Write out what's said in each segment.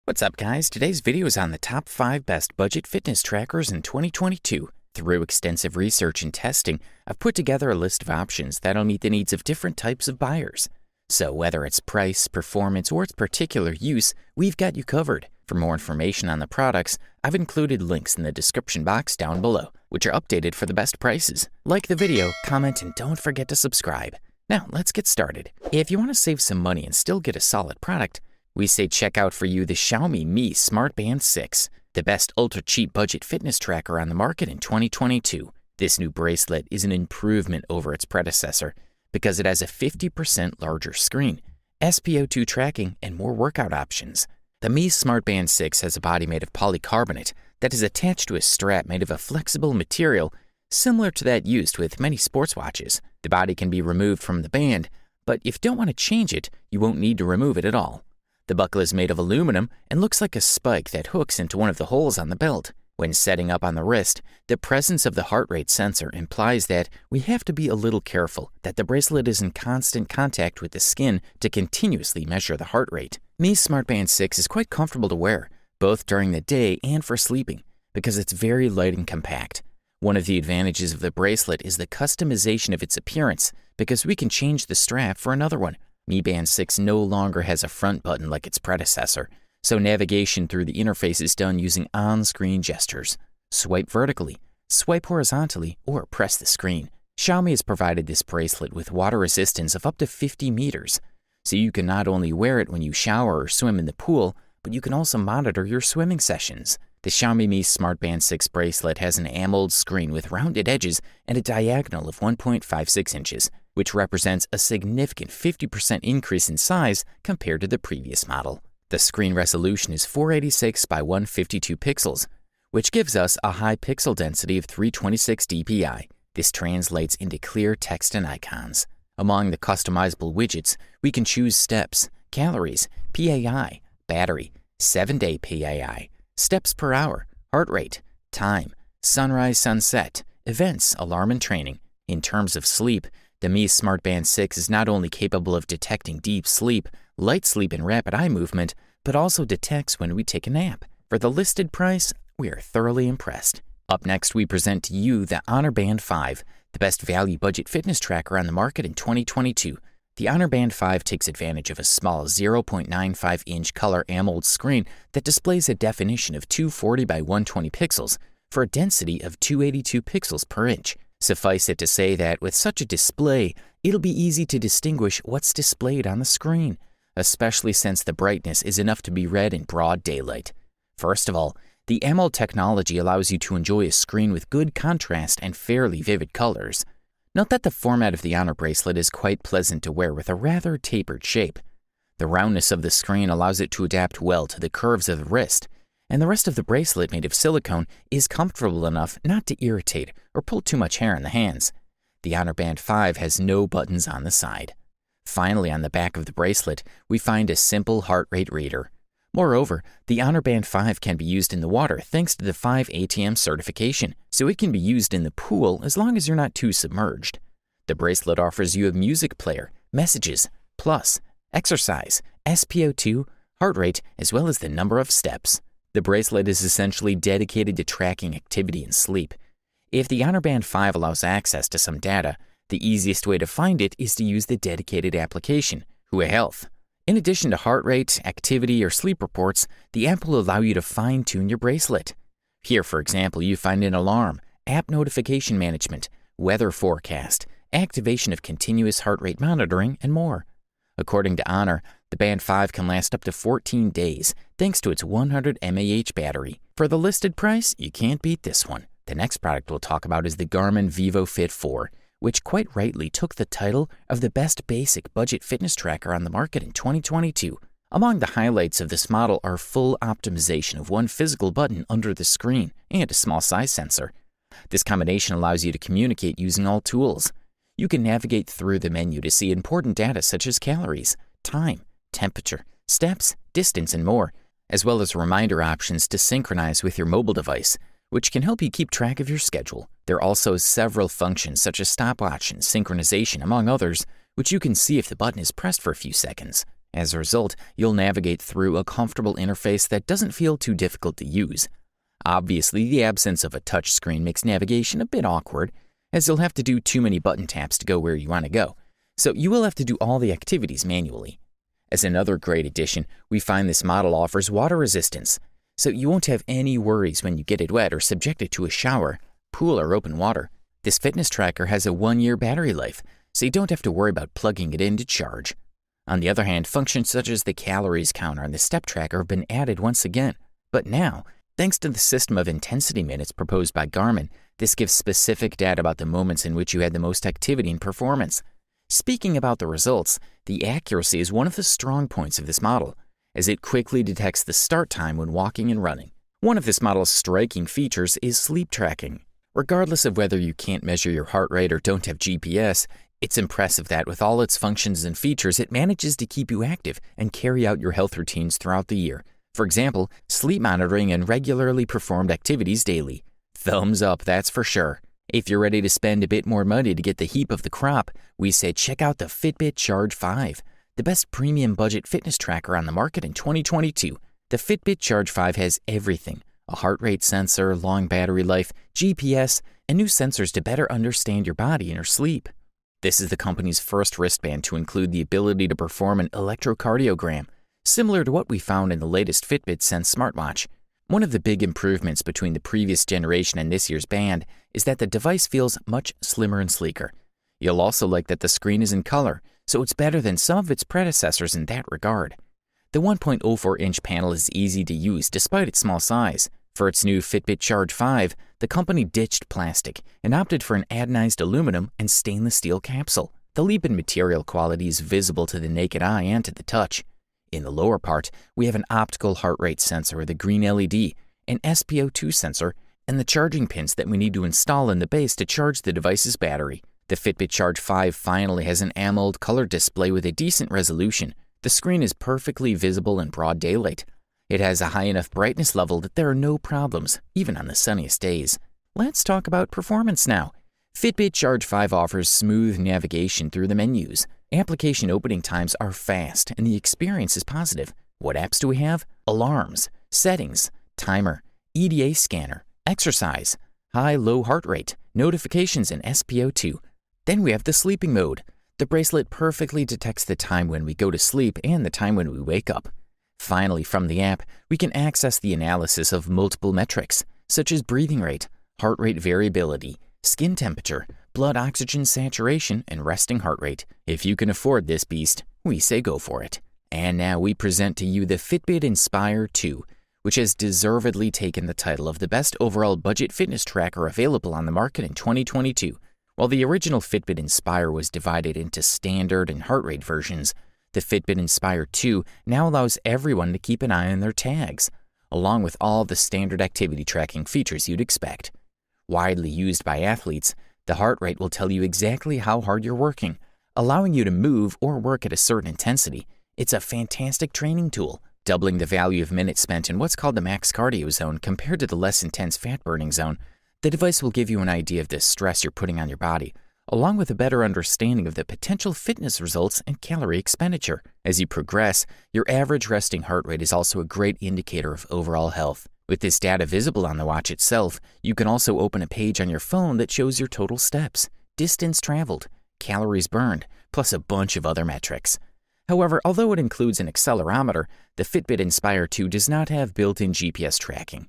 What's up, guys? Today's video is on the top 5 best budget fitness trackers in 2022. Through extensive research and testing, I've put together a list of options that'll meet the needs of different types of buyers. So whether it's price, performance, or its particular use, we've got you covered. For more information on the products, I've included links in the description box down below, which are updated for the best prices. Like the video, comment, and don't forget to subscribe. Now, let's get started. If you want to save some money and still get a solid product, we say check out for you the Xiaomi Mi Smart Band 6, the best ultra-cheap budget fitness tracker on the market in 2022. This new bracelet is an improvement over its predecessor because it has a 50% larger screen, SpO2 tracking, and more workout options. The Mi Smart Band 6 has a body made of polycarbonate that is attached to a strap made of a flexible material similar to that used with many sports watches. The body can be removed from the band, but if you don't want to change it, you won't need to remove it at all. The buckle is made of aluminum and looks like a spike that hooks into one of the holes on the belt. When setting up on the wrist, the presence of the heart rate sensor implies that we have to be a little careful that the bracelet is in constant contact with the skin to continuously measure the heart rate. Mi Smart Band 6 is quite comfortable to wear, both during the day and for sleeping, because it's very light and compact. One of the advantages of the bracelet is the customization of its appearance, because we can change the strap for another one. Mi Band 6 no longer has a front button like its predecessor, so navigation through the interface is done using on-screen gestures. Swipe vertically, swipe horizontally, or press the screen. Xiaomi has provided this bracelet with water resistance of up to 50 meters, so you can not only wear it when you shower or swim in the pool, but you can also monitor your swimming sessions. The Xiaomi Mi Smart Band 6 bracelet has an AMOLED screen with rounded edges and a diagonal of 1.56 inches, which represents a significant 50% increase in size compared to the previous model. The screen resolution is 486 by 152 pixels, which gives us a high pixel density of 326 dpi. This translates into clear text and icons. Among the customizable widgets, we can choose steps, calories, PAI, battery, 7-day PAI, steps per hour, heart rate, time, sunrise, sunset, events, alarm, and training. In terms of sleep, the Mi Smart Band 6 is not only capable of detecting deep sleep, light sleep, and rapid eye movement, but also detects when we take a nap. For the listed price, we are thoroughly impressed. Up next, we present to you the Honor Band 5, the best value budget fitness tracker on the market in 2022. The Honor Band 5 takes advantage of a small 0.95-inch color AMOLED screen that displays a definition of 240 by 120 pixels for a density of 282 pixels per inch. Suffice it to say that with such a display, it'll be easy to distinguish what's displayed on the screen, especially since the brightness is enough to be read in broad daylight. First of all, the AMOLED technology allows you to enjoy a screen with good contrast and fairly vivid colors. Note that the format of the Honor bracelet is quite pleasant to wear with a rather tapered shape. The roundness of the screen allows it to adapt well to the curves of the wrist, and the rest of the bracelet, made of silicone, is comfortable enough not to irritate or pull too much hair in the hands. The Honor Band 5 has no buttons on the side. Finally, on the back of the bracelet, we find a simple heart rate reader. Moreover, the Honor Band 5 can be used in the water thanks to the 5 ATM certification, so it can be used in the pool as long as you're not too submerged. The bracelet offers you a music player, messages, plus, exercise, SpO2, heart rate, as well as the number of steps. The bracelet is essentially dedicated to tracking activity and sleep. If the Honor Band 5 allows access to some data, the easiest way to find it is to use the dedicated application, Hua Health. In addition to heart rate, activity, or sleep reports, the app will allow you to fine-tune your bracelet. Here, for example, you find an alarm, app notification management, weather forecast, activation of continuous heart rate monitoring, and more. According to Honor, the Band 5 can last up to 14 days thanks to its 100 mAh battery. For the listed price, you can't beat this one. The next product we'll talk about is the Garmin Vivofit 4, which quite rightly took the title of the best basic budget fitness tracker on the market in 2022. Among the highlights of this model are full optimization of one physical button under the screen and a small size sensor. This combination allows you to communicate using all tools. You can navigate through the menu to see important data such as calories, time, temperature, steps, distance, and more, as well as reminder options to synchronize with your mobile device, which can help you keep track of your schedule. There are also several functions such as stopwatch and synchronization, among others, which you can see if the button is pressed for a few seconds. As a result, you'll navigate through a comfortable interface that doesn't feel too difficult to use. Obviously, the absence of a touch screen makes navigation a bit awkward, as you'll have to do too many button taps to go where you want to go, so you will have to do all the activities manually. As another great addition, we find this model offers water resistance, so you won't have any worries when you get it wet or subjected to a shower, pool, or open water. This fitness tracker has a 1-year battery life, so you don't have to worry about plugging it in to charge. On the other hand, functions such as the calories counter and the step tracker have been added once again, but now, thanks to the system of intensity minutes proposed by Garmin, this gives specific data about the moments in which you had the most activity and performance. Speaking about the results, the accuracy is one of the strong points of this model, as it quickly detects the start time when walking and running. One of this model's striking features is sleep tracking. Regardless of whether you can't measure your heart rate or don't have GPS, it's impressive that with all its functions and features, it manages to keep you active and carry out your health routines throughout the year. For example, sleep monitoring and regularly performed activities daily. Thumbs up, that's for sure. If you're ready to spend a bit more money to get the heap of the crop, we say check out the Fitbit Charge 5, the best premium budget fitness tracker on the market in 2022. The Fitbit Charge 5 has everything: a heart rate sensor, long battery life, GPS, and new sensors to better understand your body and your sleep. This is the company's first wristband to include the ability to perform an electrocardiogram, similar to what we found in the latest Fitbit Sense smartwatch. One of the big improvements between the previous generation and this year's band is that the device feels much slimmer and sleeker. You'll also like that the screen is in color, so it's better than some of its predecessors in that regard. The 1.04-inch panel is easy to use despite its small size. For its new Fitbit Charge 5, the company ditched plastic and opted for an anodized aluminum and stainless steel capsule. The leap in material quality is visible to the naked eye and to the touch. In the lower part, we have an optical heart rate sensor with a green LED, an SpO2 sensor, and the charging pins that we need to install in the base to charge the device's battery. The Fitbit Charge 5 finally has an AMOLED color display with a decent resolution. The screen is perfectly visible in broad daylight. It has a high enough brightness level that there are no problems, even on the sunniest days. Let's talk about performance now. Fitbit Charge 5 offers smooth navigation through the menus. Application opening times are fast and the experience is positive. What apps do we have? Alarms, settings, timer, EDA scanner, exercise, high-low heart rate, notifications, and SpO2. Then we have the sleeping mode. The bracelet perfectly detects the time when we go to sleep and the time when we wake up. Finally, from the app, we can access the analysis of multiple metrics, such as breathing rate, heart rate variability, skin temperature, blood oxygen saturation, and resting heart rate. If you can afford this beast, we say go for it. And now we present to you the Fitbit Inspire 2, which has deservedly taken the title of the best overall budget fitness tracker available on the market in 2022. While the original Fitbit Inspire was divided into standard and heart rate versions, the Fitbit Inspire 2 now allows everyone to keep an eye on their tags, along with all the standard activity tracking features you'd expect. Widely used by athletes, the heart rate will tell you exactly how hard you're working, allowing you to move or work at a certain intensity. It's a fantastic training tool, doubling the value of minutes spent in what's called the max cardio zone compared to the less intense fat-burning zone. The device will give you an idea of the stress you're putting on your body, along with a better understanding of the potential fitness results and calorie expenditure. As you progress, your average resting heart rate is also a great indicator of overall health. With this data visible on the watch itself, you can also open a page on your phone that shows your total steps, distance traveled, calories burned, plus a bunch of other metrics. However, although it includes an accelerometer, the Fitbit Inspire 2 does not have built-in GPS tracking.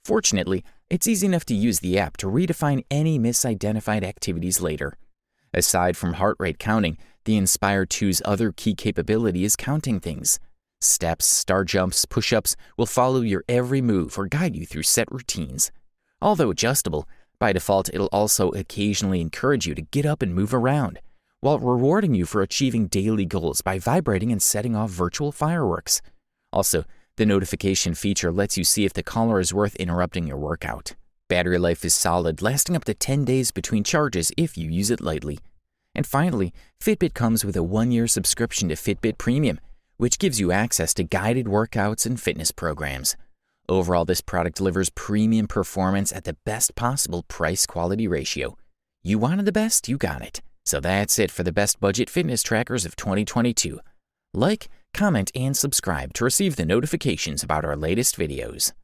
Fortunately, it's easy enough to use the app to redefine any misidentified activities later. Aside from heart rate counting, the Inspire 2's other key capability is counting things. Steps, star jumps, push-ups will follow your every move or guide you through set routines. Although adjustable, by default it'll also occasionally encourage you to get up and move around, while rewarding you for achieving daily goals by vibrating and setting off virtual fireworks. Also, the notification feature lets you see if the caller is worth interrupting your workout. Battery life is solid, lasting up to 10 days between charges if you use it lightly. And finally, Fitbit comes with a 1-year subscription to Fitbit Premium, which gives you access to guided workouts and fitness programs. Overall, this product delivers premium performance at the best possible price-quality ratio. You wanted the best, you got it. So that's it for the best budget fitness trackers of 2022. Like, comment, and subscribe to receive the notifications about our latest videos.